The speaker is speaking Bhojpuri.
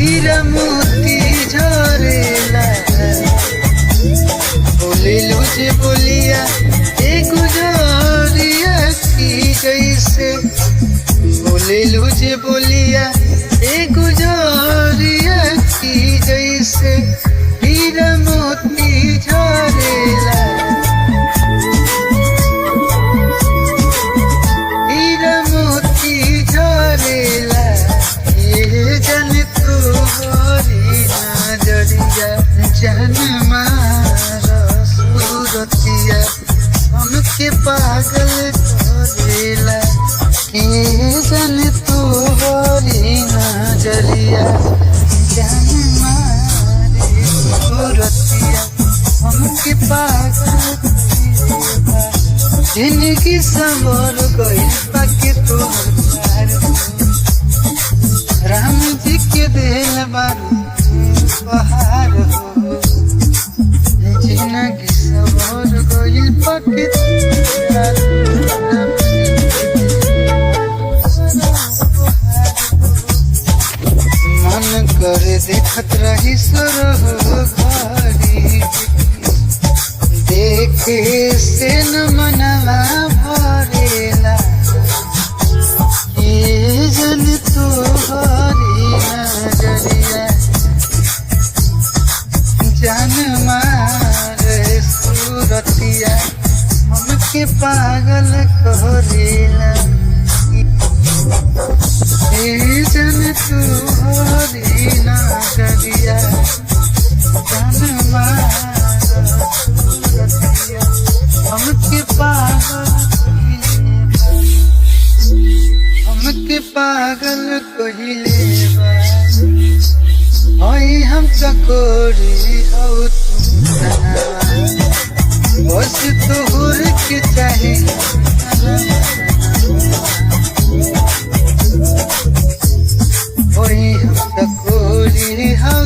हीरा मोती झरेला। बोलेलू जे बोलिया ए गुजरिया की जैसे, बोलेलू जे बोलिया ए गुजरिया की जैसे, हीरा मोती झरेला। हीरा मोती झरेला, ये जन तू गोरी नजरिया, जन मारा सूरतिया हमके पागल करेला। ये जन तू गोरी नजरिया, जन मारे सूरतिया हमके पागल करेला। जिंदगी संवर गई बाकी तोहर प्यार, राम जी के दिल बारू बहार हो। जिंदगी संवर गई बाकी तोहर प्यार, मन करे देखत रही सुरह घड़ी, देखे से न मनवा भरेला। ये जन तू हरी नजरिया, जान मारे सूरतिया हमके पागल करेला। ये जन तू हरी नजरिया, जान मारे सूरतिया हमके पागल कहिले बा। हई हम चकोरी हो तुम धनवा, बस तोहर के चाहे। हई हम चकोरी हो